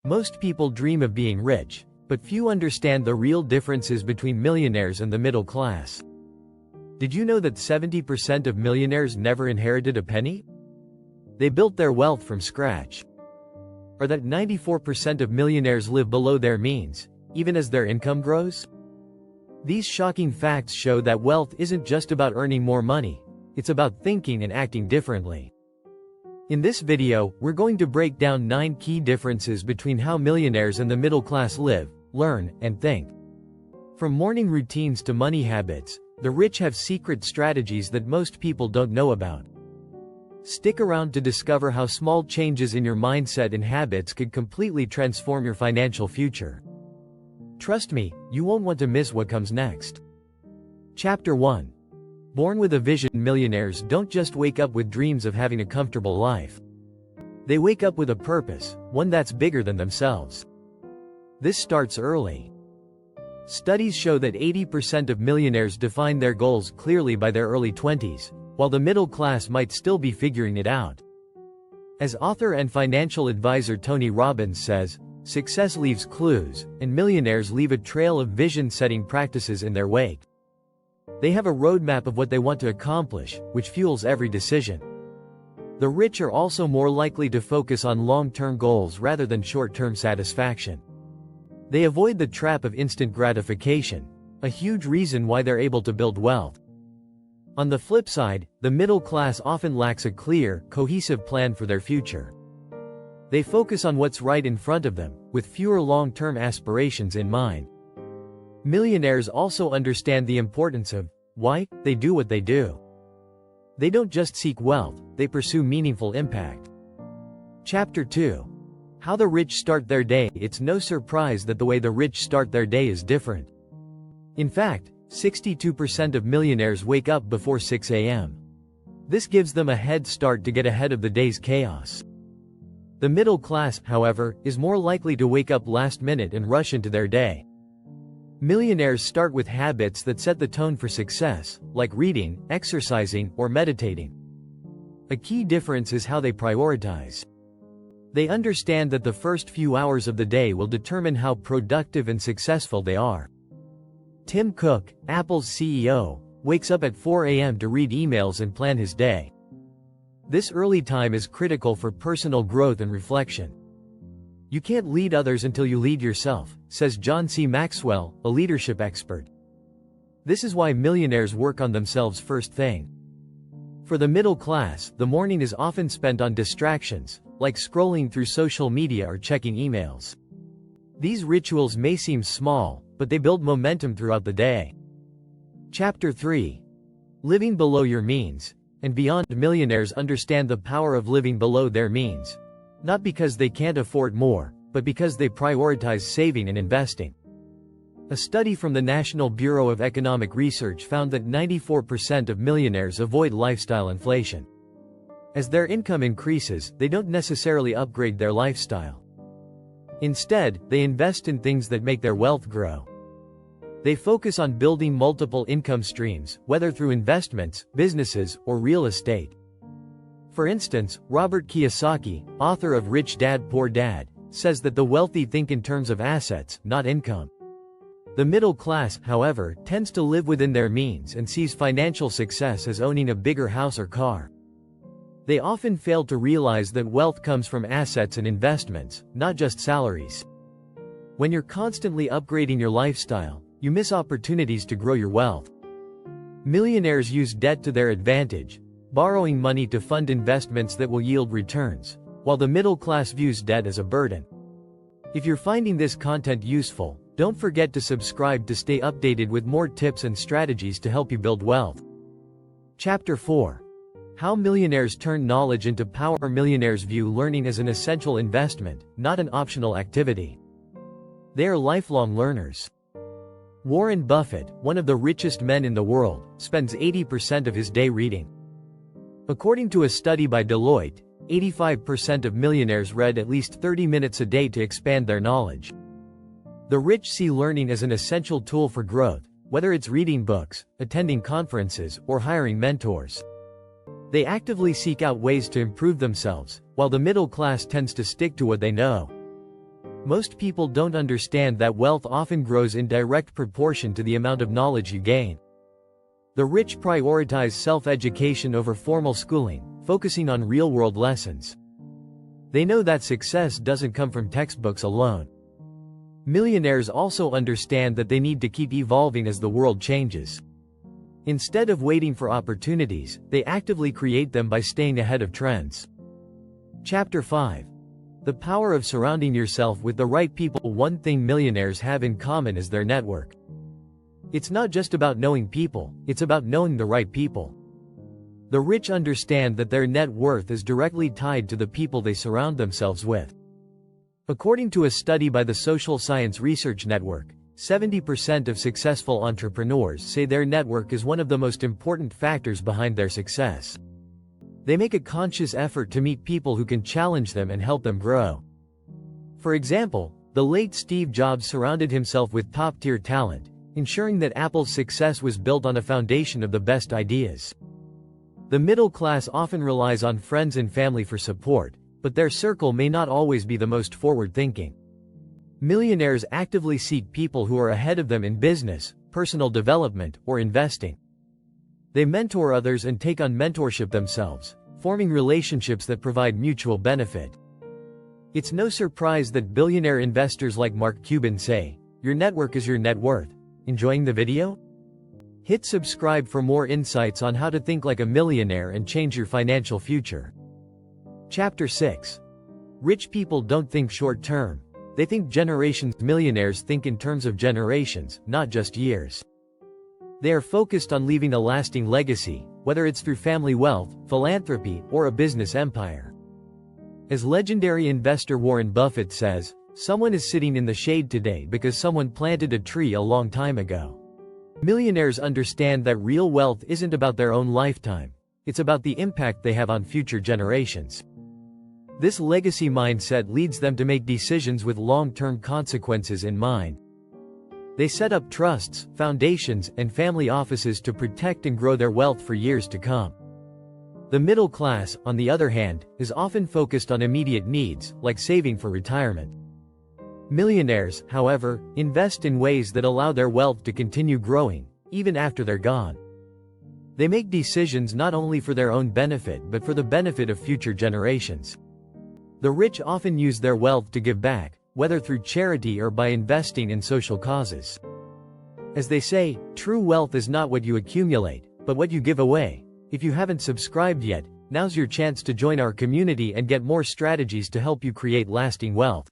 Most people dream of being rich, but few understand the real differences between millionaires and the middle class. Did you know that 70% of millionaires never inherited a penny? They built their wealth from scratch. Or that 94% of millionaires live below their means, even as their income grows? These shocking facts show that wealth isn't just about earning more money, it's about thinking and acting differently. In this video, we're going to break down 9 key differences between how millionaires and the middle class live, learn, and think. From morning routines to money habits, the rich have secret strategies that most people don't know about. Stick around to discover how small changes in your mindset and habits could completely transform your financial future. Trust me, you won't want to miss what comes next. Chapter 1. Born with a vision. Millionaires don't just wake up with dreams of having a comfortable life. They wake up with a purpose, one that's bigger than themselves. This starts early. Studies show that 80% of millionaires define their goals clearly by their early 20s, while the middle class might still be figuring it out. As author and financial advisor Tony Robbins says, success leaves clues, and millionaires leave a trail of vision-setting practices in their wake. They have a roadmap of what they want to accomplish, which fuels every decision. The rich are also more likely to focus on long-term goals rather than short-term satisfaction. They avoid the trap of instant gratification, a huge reason why they're able to build wealth. On the flip side, the middle class often lacks a clear, cohesive plan for their future. They focus on what's right in front of them, with fewer long-term aspirations in mind. Millionaires also understand the importance of why they do what they do. They don't just seek wealth, they pursue meaningful impact. Chapter 2. How the rich start their day. It's no surprise that the way the rich start their day is different. In fact, 62% of millionaires wake up before 6 a.m. This gives them a head start to get ahead of the day's chaos. The middle class, however, is more likely to wake up last minute and rush into their day. Millionaires start with habits that set the tone for success, like reading, exercising, or meditating. A key difference is how they prioritize. They understand that the first few hours of the day will determine how productive and successful they are. Tim Cook, Apple's CEO, wakes up at 4 a.m. to read emails and plan his day. This early time is critical for personal growth and reflection. You can't lead others until you lead yourself, says John C. Maxwell, a leadership expert. This is why millionaires work on themselves first thing. For the middle class, the morning is often spent on distractions, like scrolling through social media or checking emails. These rituals may seem small, but they build momentum throughout the day. Chapter 3. Living below your means and beyond. Millionaires understand the power of living below their means. Not because they can't afford more, but because they prioritize saving and investing. A study from the National Bureau of Economic Research found that 94% of millionaires avoid lifestyle inflation. As their income increases, they don't necessarily upgrade their lifestyle. Instead, they invest in things that make their wealth grow. They focus on building multiple income streams, whether through investments, businesses, or real estate. For instance, Robert Kiyosaki, author of Rich Dad Poor Dad, says that the wealthy think in terms of assets, not income. The middle class, however, tends to live within their means and sees financial success as owning a bigger house or car. They often fail to realize that wealth comes from assets and investments, not just salaries. When you're constantly upgrading your lifestyle, you miss opportunities to grow your wealth. Millionaires use debt to their advantage, borrowing money to fund investments that will yield returns, while the middle class views debt as a burden. If you're finding this content useful, don't forget to subscribe to stay updated with more tips and strategies to help you build wealth. Chapter 4. How millionaires turn knowledge into power. Millionaires view learning as an essential investment, not an optional activity. They are lifelong learners. Warren Buffett, one of the richest men in the world, spends 80% of his day reading. According to a study by Deloitte, 85% of millionaires read at least 30 minutes a day to expand their knowledge. The rich see learning as an essential tool for growth, whether it's reading books, attending conferences, or hiring mentors. They actively seek out ways to improve themselves, while the middle class tends to stick to what they know. Most people don't understand that wealth often grows in direct proportion to the amount of knowledge you gain. The rich prioritize self-education over formal schooling, focusing on real-world lessons. They know that success doesn't come from textbooks alone. Millionaires also understand that they need to keep evolving as the world changes. Instead of waiting for opportunities, they actively create them by staying ahead of trends. Chapter 5. The power of surrounding yourself with the right people. One thing millionaires have in common is their network. It's not just about knowing people, it's about knowing the right people. The rich understand that their net worth is directly tied to the people they surround themselves with. According to a study by the Social Science Research Network, 70% of successful entrepreneurs say their network is one of the most important factors behind their success. They make a conscious effort to meet people who can challenge them and help them grow. For example, the late Steve Jobs surrounded himself with top-tier talent, ensuring that Apple's success was built on a foundation of the best ideas. The middle class often relies on friends and family for support, but their circle may not always be the most forward-thinking. Millionaires actively seek people who are ahead of them in business, personal development, or investing. They mentor others and take on mentorship themselves, forming relationships that provide mutual benefit. It's no surprise that billionaire investors like Mark Cuban say, "Your network is your net worth." Enjoying the video? Hit subscribe for more insights on how to think like a millionaire and change your financial future. Chapter 6. Rich people don't think short-term. They think generations. Millionaires think in terms of generations, not just years. They are focused on leaving a lasting legacy, whether it's through family wealth, philanthropy, or a business empire. As legendary investor Warren Buffett says, "Someone is sitting in the shade today because someone planted a tree a long time ago." Millionaires understand that real wealth isn't about their own lifetime, it's about the impact they have on future generations. This legacy mindset leads them to make decisions with long-term consequences in mind. They set up trusts, foundations, and family offices to protect and grow their wealth for years to come. The middle class, on the other hand, is often focused on immediate needs, like saving for retirement. Millionaires, however, invest in ways that allow their wealth to continue growing, even after they're gone. They make decisions not only for their own benefit but for the benefit of future generations. The rich often use their wealth to give back, whether through charity or by investing in social causes. As they say, true wealth is not what you accumulate, but what you give away. If you haven't subscribed yet, now's your chance to join our community and get more strategies to help you create lasting wealth.